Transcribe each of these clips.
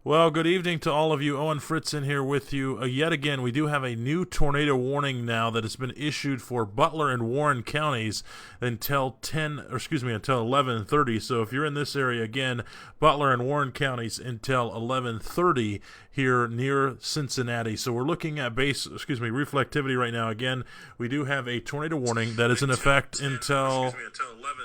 Well, good evening to all of you. Owen Fritz in here with you. Yet again, we do have a new tornado warning now that has been issued for Butler and Warren counties until until 11:30. So if you're in this area again, Butler and Warren counties until 11:30 here near Cincinnati. So we're looking at reflectivity right now. Again, we do have a tornado warning that is in effect until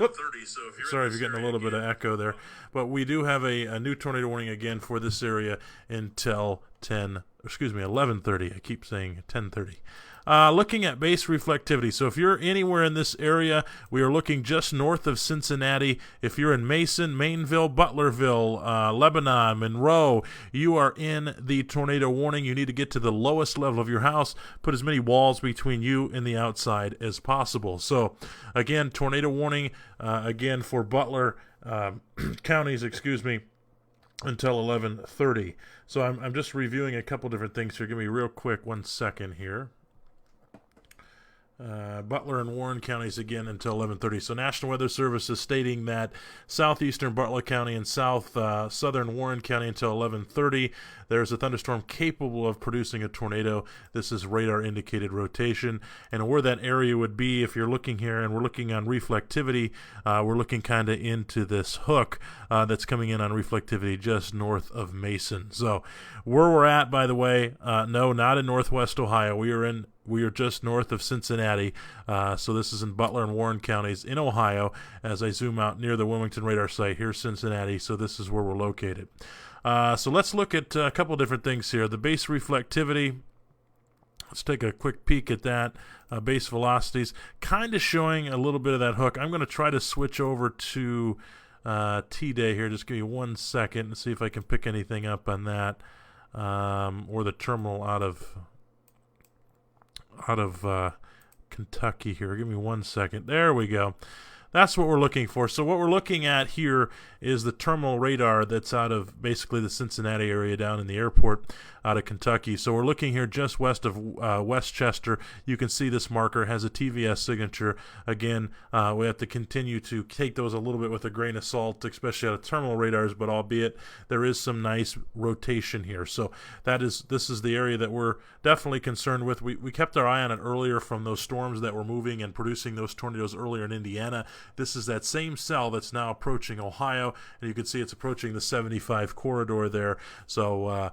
11:30. So sorry if you're getting a little bit of echo there. But we do have a new tornado warning again for this area until 11:30. I keep saying 10:30. Looking at base reflectivity. So if you're anywhere in this area, we are looking just north of Cincinnati. If you're in Mason, Mainville, Butlerville, Lebanon, Monroe, you are in the tornado warning. You need to get to the lowest level of your house. Put as many walls between you and the outside as possible. So again, tornado warning again for Butler counties, until 11:30. So I'm just reviewing a couple different things here. Give me real quick 1 second here. Butler and Warren counties again until 11:30. So National Weather Service is stating that southeastern Butler County and southern Warren County until 11:30. There's a thunderstorm capable of producing a tornado. This is radar indicated rotation. And where that area would be, if you're looking here and we're looking on reflectivity, we're looking kind of into this hook that's coming in on reflectivity just north of Mason. So where we're at, by the way, no, not in northwest Ohio. We are just north of Cincinnati, so this is in Butler and Warren counties in Ohio. As I zoom out near the Wilmington radar site, here's Cincinnati, so this is where we're located. So let's look at a couple different things here. The base reflectivity, let's take a quick peek at that. Base velocities, kind of showing a little bit of that hook. I'm going to try to switch over to T-Day here. Just give me 1 second and see if I can pick anything up on that, or the terminal out of Kentucky here. Give me 1 second. There we go. That's what we're looking for. So what we're looking at here is the terminal radar that's out of basically the Cincinnati area down in the airport out of Kentucky. So we're looking here just west of Westchester. You can see this marker has a TVS signature. Again, we have to continue to take those a little bit with a grain of salt, especially out of terminal radars, but albeit there is some nice rotation here. So this is the area that we're definitely concerned with. We kept our eye on it earlier from those storms that were moving and producing those tornadoes earlier in Indiana. This is that same cell that's now approaching Ohio, and you can see it's approaching the 75 corridor there. So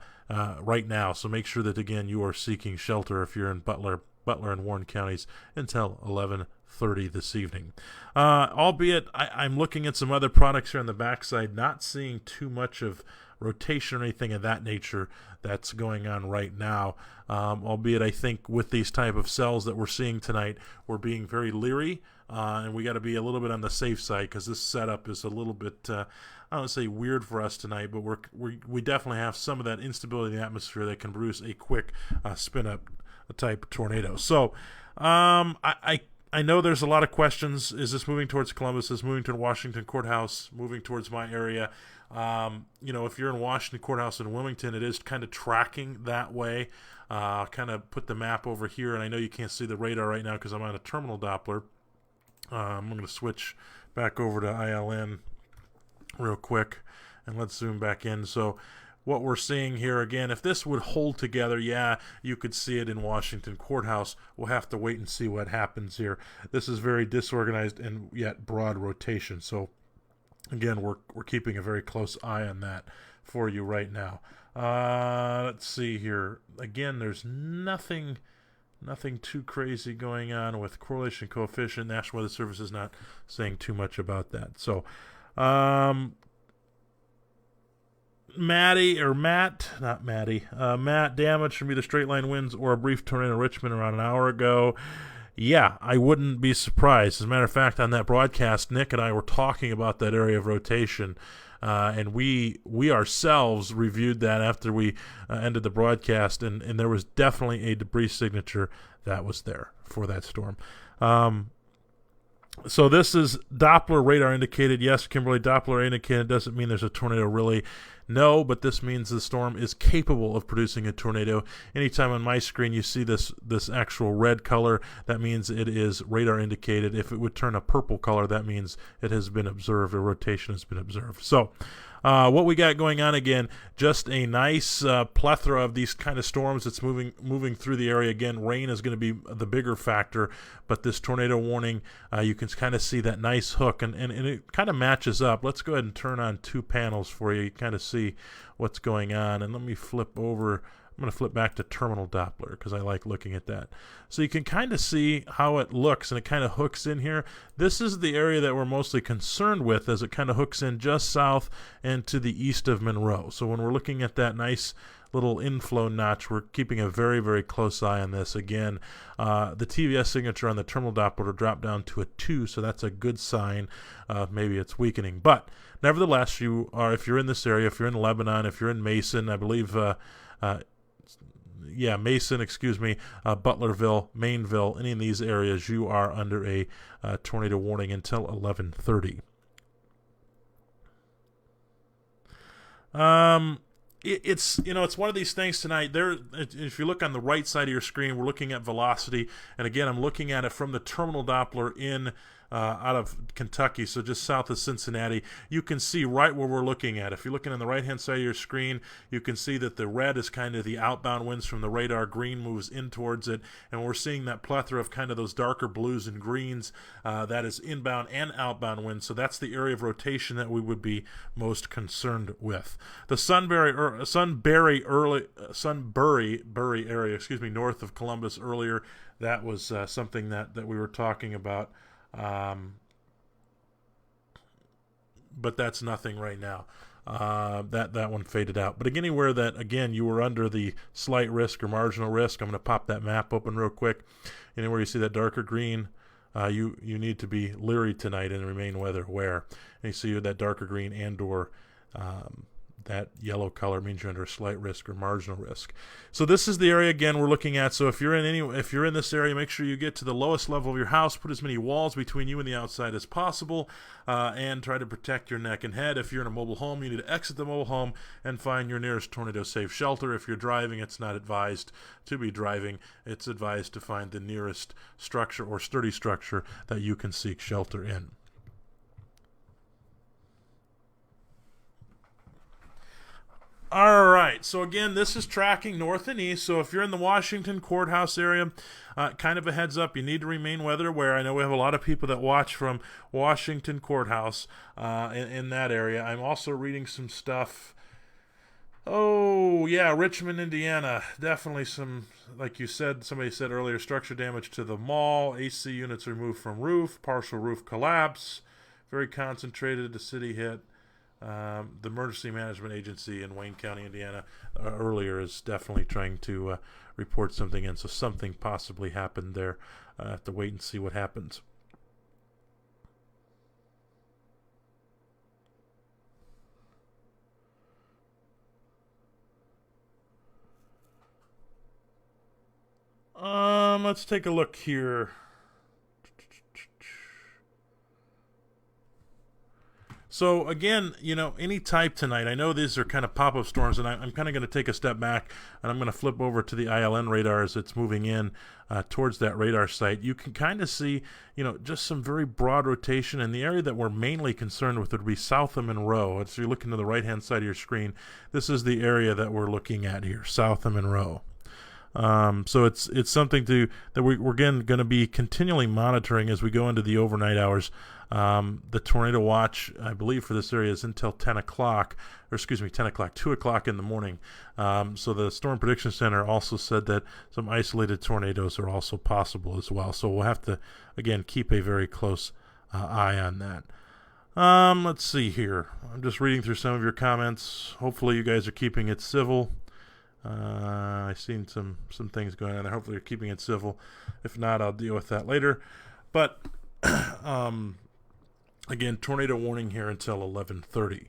right now, so make sure that again you are seeking shelter if you're in Butler and Warren counties until 11:30 this evening. Albeit I'm looking at some other products here on the backside, not seeing too much of rotation or anything of that nature that's going on right now. Albeit I think with these type of cells that we're seeing tonight, we're being very leery, and we got to be a little bit on the safe side because this setup is a little bit, I don't want to say weird for us tonight, but we definitely have some of that instability in the atmosphere that can produce a quick spin-up type tornado. So I know there's a lot of questions. Is this moving towards Columbus? Is this moving toward Washington Courthouse? Moving towards my area? If you're in Washington Courthouse in Wilmington, it is kind of tracking that way. Kind of put the map over here, and I know you can't see the radar right now because I'm on a terminal Doppler. I'm going to switch back over to ILN real quick, and let's zoom back in. So what we're seeing here again, if this would hold together, yeah, you could see it in Washington Courthouse. We'll have to wait and see what happens here. This is very disorganized and yet broad rotation. So again, we're keeping a very close eye on that for you right now. Let's see here. Again, there's nothing too crazy going on with correlation coefficient. National Weather Service is not saying too much about that. So Matt damage from either straight line winds or a brief tornado in Richmond around an hour ago. Yeah, I wouldn't be surprised. As a matter of fact, on that broadcast, Nick and I were talking about that area of rotation, and we ourselves reviewed that after we ended the broadcast, and there was definitely a debris signature that was there for that storm. So this is Doppler radar indicated. Yes, Kimberly, Doppler indicated doesn't mean there's a tornado really. No, but this means the storm is capable of producing a tornado. Anytime on my screen you see this actual red color, that means it is radar indicated. If it would turn a purple color, that means it has been observed, a rotation has been observed. So What we got going on again, just a nice plethora of these kind of storms that's moving through the area. Again, rain is going to be the bigger factor, but this tornado warning, you can kind of see that nice hook, and it kind of matches up. Let's go ahead and turn on two panels for you. You kind of see what's going on, and let me flip over. I'm going to flip back to terminal Doppler because I like looking at that. So you can kind of see how it looks, and it kind of hooks in here. This is the area that we're mostly concerned with, as it kind of hooks in just south and to the east of Monroe. So when we're looking at that nice little inflow notch, we're keeping a very, very close eye on this. Again, the TVS signature on the terminal Doppler dropped down to a 2, so that's a good sign. Maybe it's weakening. But nevertheless, if you're in this area, if you're in Lebanon, if you're in Mason, I believe... Mason, Butlerville, Mainville, any of these areas, you are under a tornado warning until 11:30. It's one of these things tonight. If you look on the right side of your screen, we're looking at velocity, and again, I'm looking at it from the terminal Doppler in out of Kentucky, so just south of Cincinnati. You can see right where we're looking at. If you're looking on the right-hand side of your screen, you can see that the red is kind of the outbound winds from the radar. Green moves in towards it, and we're seeing that plethora of kind of those darker blues and greens. That is inbound and outbound winds, so that's the area of rotation that we would be most concerned with. The Sunbury area, north of Columbus earlier, that was something that we were talking about. But that's nothing right now. That one faded out. But anywhere that, again, you were under the slight risk or marginal risk, I'm going to pop that map open real quick. Anywhere you see that darker green, you need to be leery tonight and remain weather aware. And you see that darker green and or that yellow color means you're under a slight risk or marginal risk. So this is the area again we're looking at. So if you're in this area, make sure you get to the lowest level of your house, put as many walls between you and the outside as possible, and try to protect your neck and head. If you're in a mobile home, you need to exit the mobile home and find your nearest tornado safe shelter. If you're driving, it's not advised to be driving. It's advised to find the nearest structure or sturdy structure that you can seek shelter in. All right, so again, this is tracking north and east. So if you're in the Washington courthouse area, kind of a heads up, you need to remain weather aware. I know we have a lot of people that watch from Washington courthouse in that area. I'm also reading some stuff. Oh, yeah, Richmond, Indiana. Definitely some, like you said, somebody said earlier, structure damage to the mall, AC units removed from roof, partial roof collapse, very concentrated, the city hit. The Emergency Management Agency in Wayne County, Indiana, earlier is definitely trying to report something in. So something possibly happened there. Have to wait and see what happens. Let's take a look here. So again, any type tonight, I know these are kind of pop-up storms, and I'm kind of going to take a step back, and I'm going to flip over to the ILN radar as it's moving in towards that radar site. You can kind of see, just some very broad rotation, and the area that we're mainly concerned with would be south of Monroe. So you're looking to the right-hand side of your screen. This is the area that we're looking at here, south of Monroe. So it's something that we're again going to be continually monitoring as we go into the overnight hours. The tornado watch, I believe, for this area is until 10 o'clock, 2 o'clock in the morning. So the Storm Prediction Center also said that some isolated tornadoes are also possible as well. So we'll have to, again, keep a very close eye on that. Let's see here. I'm just reading through some of your comments. Hopefully you guys are keeping it civil. I've seen some things going on there. Hopefully you're keeping it civil. If not, I'll deal with that later. But again, tornado warning here until 11:30.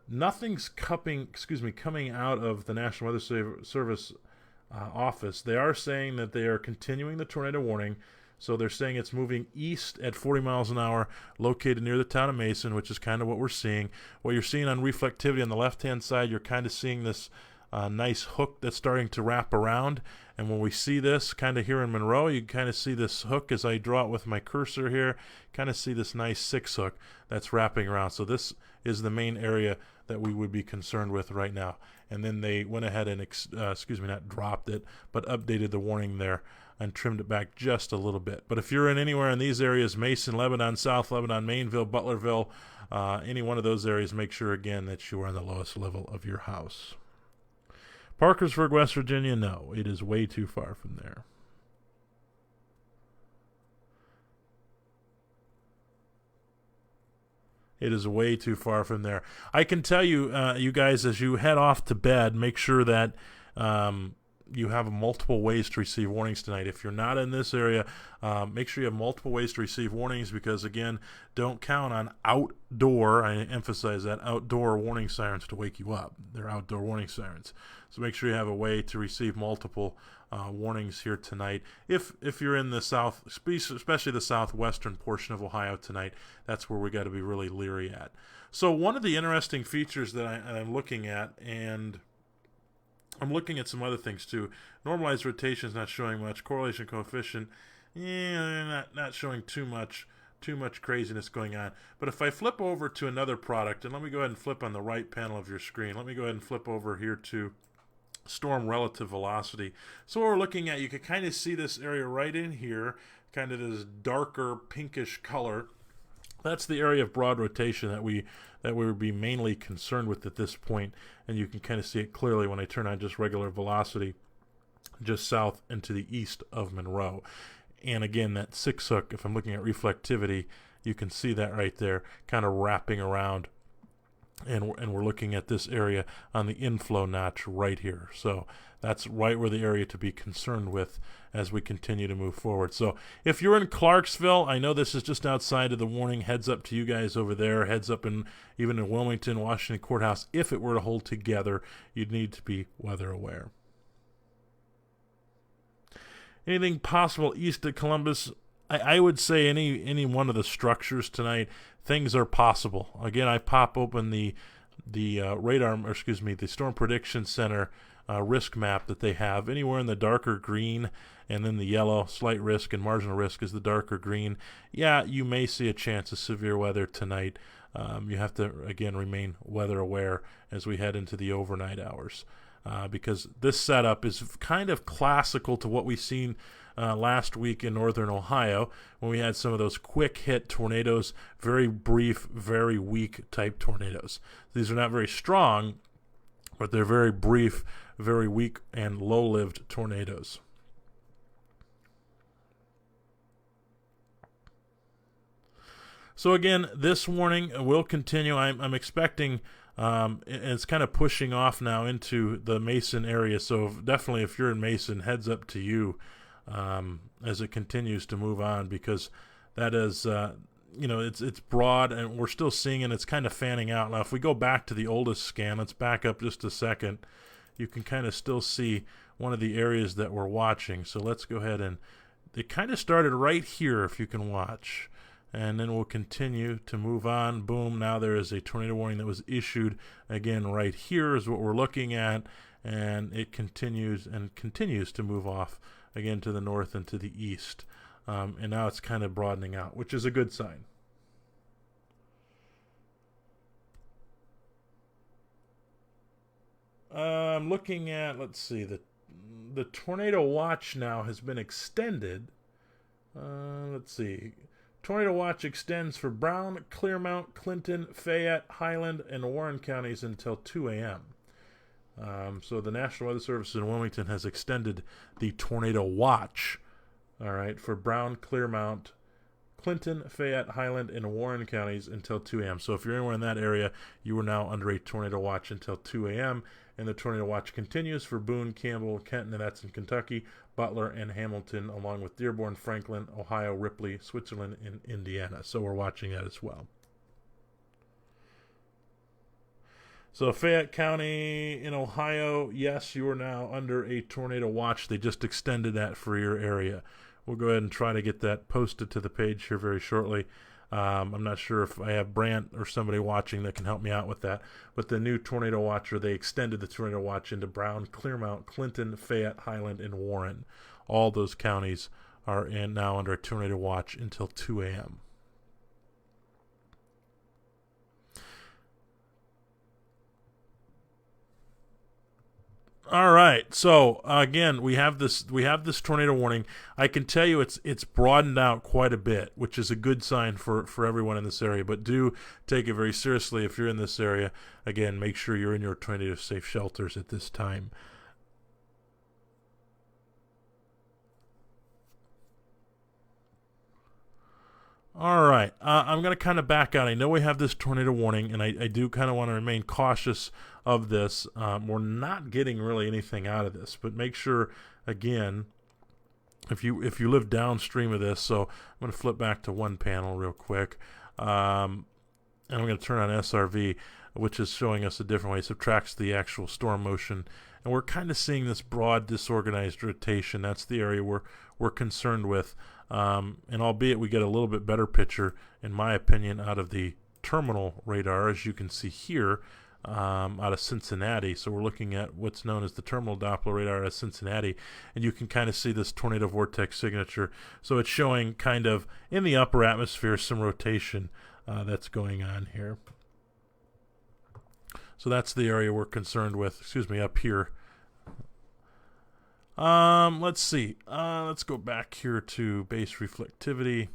Nothing's coming out of the National Weather Service office. They are saying that they are continuing the tornado warning. So they're saying it's moving east at 40 miles an hour, located near the town of Mason, which is kind of what we're seeing. What you're seeing on reflectivity on the left-hand side, you're kind of seeing this nice hook that's starting to wrap around. And when we see this kind of here in Monroe, you kind of see this hook as I draw it with my cursor here, kind of see this nice 6 hook that's wrapping around. So this is the main area that we would be concerned with right now. And then they went ahead and, not dropped it, but updated the warning there and trimmed it back just a little bit. But if you're in anywhere in these areas, Mason, Lebanon, South Lebanon, Mainville, Butlerville, any one of those areas, make sure again that you are on the lowest level of your house. Parkersburg, West Virginia, no, it is way too far from there. It is way too far from there. I can tell you, you guys, as you head off to bed, make sure that you have multiple ways to receive warnings tonight. If you're not in this area, make sure you have multiple ways to receive warnings because, again, don't count on outdoor, I emphasize that, outdoor warning sirens to wake you up. They're outdoor warning sirens. So make sure you have a way to receive multiple warnings here tonight. If you're in the south, especially the southwestern portion of Ohio tonight, that's where we got to be really leery at. So one of the interesting features that I'm looking at, and I'm looking at some other things too. Normalized rotation is not showing much. Correlation coefficient, not showing too much craziness going on. But if I flip over to another product, and let me go ahead and flip on the right panel of your screen. Let me go ahead and flip over here to storm relative velocity. So what we're looking at, you can kind of see this area right in here, kind of this darker pinkish color. That's the area of broad rotation that we would be mainly concerned with at this point, and you can kind of see it clearly when I turn on just regular velocity just south and to the east of Monroe. And again, that 6 hook, if I'm looking at reflectivity, you can see that right there kind of wrapping around, and we're looking at this area on the inflow notch right here. So that's right where the area to be concerned with as we continue to move forward. So if you're in Clarksville, I know this is just outside of the warning. Heads up to you guys over there. Heads up even in Wilmington, Washington Courthouse. If it were to hold together, you'd need to be weather aware. Anything possible east of Columbus? I would say any one of the structures tonight, things are possible. Again, I pop open the the Storm Prediction Center risk map that they have. Anywhere in the darker green and then the yellow, slight risk and marginal risk is the darker green. Yeah, you may see a chance of severe weather tonight. You have to, again, remain weather aware as we head into the overnight hours. Because this setup is kind of classical to what we've seen last week in northern Ohio when we had some of those quick hit tornadoes, very brief, very weak type tornadoes. These are not very strong, but they're very brief, very weak, and low-lived tornadoes. So again, this warning will continue. I'm expecting... and it's kind of pushing off now into the Mason area, so definitely if you're in Mason, heads up to you as it continues to move on, because that is, it's broad, and we're still seeing it. It's kind of fanning out. Now, if we go back to the oldest scan, let's back up just a second. You can kind of still see one of the areas that we're watching. So let's go ahead and it kind of started right here, if you can watch. And then we'll continue to move on. Boom, now there is a tornado warning that was issued. Again, right here is what we're looking at. And it continues to move off, again, to the north and to the east. And now it's kind of broadening out, which is a good sign. I'm looking at, let's see, the tornado watch now has been extended. Let's see. Tornado watch extends for Brown, Clearmount, Clinton, Fayette, Highland, and Warren counties until 2 a.m. So the National Weather Service in Wilmington has extended the tornado watch, all right, for Brown, Clearmount, Clinton, Fayette, Highland, and Warren counties until 2 a.m. So if you're anywhere in that area, you are now under a tornado watch until 2 a.m. And the tornado watch continues for Boone, Campbell, Kenton, and that's in Kentucky, Butler, and Hamilton, along with Dearborn, Franklin, Ohio, Ripley, Switzerland, and Indiana. So we're watching that as well. So Fayette County in Ohio, yes, you are now under a tornado watch. They just extended that for your area. We'll go ahead and try to get that posted to the page here very shortly. I'm not sure if I have Brant or somebody watching that can help me out with that. But the new tornado watcher, they extended the tornado watch into Brown, Clearmount, Clinton, Fayette, Highland, and Warren. All those counties are now under a tornado watch until 2 a.m. All right. So again, we have this tornado warning. I can tell you it's broadened out quite a bit, which is a good sign for everyone in this area. But do take it very seriously if you're in this area. Again, make sure you're in your tornado safe shelters at this time. All right, I'm going to kind of back out. I know we have this tornado warning, and I do kind of want to remain cautious of this. We're not getting really anything out of this, but make sure, again, if you live downstream of this, so I'm going to flip back to one panel real quick, and I'm going to turn on SRV, which is showing us a different way. It subtracts the actual storm motion, and we're kind of seeing this broad disorganized rotation. That's the area we're concerned with. And albeit we get a little bit better picture, in my opinion, out of the terminal radar, as you can see here, out of Cincinnati. So we're looking at what's known as the terminal Doppler radar out of Cincinnati, and you can kind of see this tornado vortex signature. So it's showing kind of in the upper atmosphere some rotation that's going on here. So that's the area we're concerned with, up here. Let's see. Let's go back here to base reflectivity.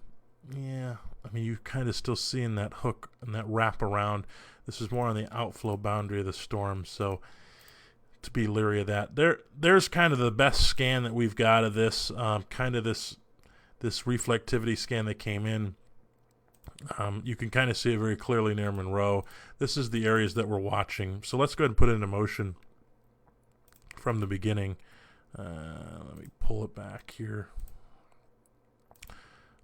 Yeah, I mean, you're kind of still seeing that hook and that wrap around. This is more on the outflow boundary of the storm, so to be leery of that. There's kind of the best scan that we've got of this, kind of this reflectivity scan that came in. You can kind of see it very clearly near Monroe. This is the areas that we're watching. So let's go ahead and put it into motion from the beginning. Let me pull it back here.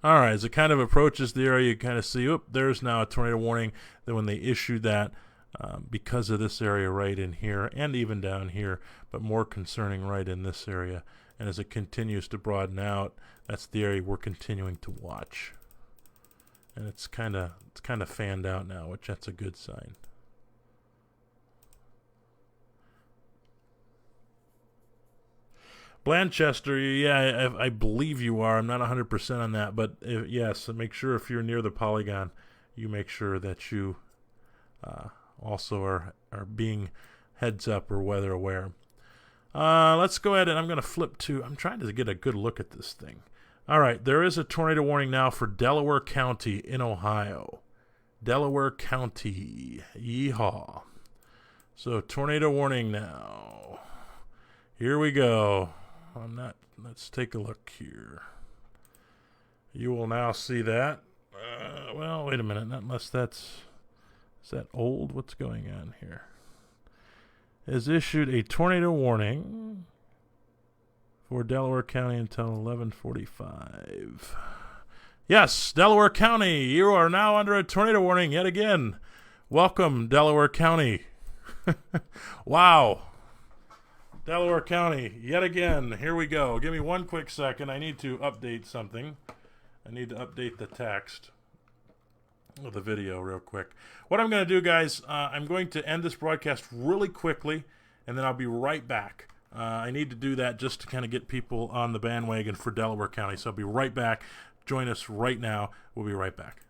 All right, as it kind of approaches the area, you kind of see, there's now a tornado warning. Then when they issued that, because of this area right in here, and even down here, but more concerning right in this area. And as it continues to broaden out, that's the area we're continuing to watch. And it's kind of fanned out now, which that's a good sign. Blanchester, yeah, I believe you are. I'm not 100% on that, but yes, make sure if you're near the polygon, you make sure that you also are being heads up or weather aware. Let's go ahead and I'm going to flip to, I'm trying to get a good look at this thing. All right, there is a tornado warning now for Delaware County in Ohio. Delaware County, yeehaw. So tornado warning now. Here we go. Let's take a look here. You will now see that. Well, wait a minute. Is that old? What's going on here? Has issued a tornado warning for Delaware County until 11:45. Yes, Delaware County, you are now under a tornado warning yet again. Welcome, Delaware County. Wow. Delaware County, yet again. Here we go. Give me one quick second. I need to update something. I need to update the text of the video real quick. What I'm going to do, guys, I'm going to end this broadcast really quickly, and then I'll be right back. I need to do that just to kind of get people on the bandwagon for Delaware County. So I'll be right back. Join us right now. We'll be right back.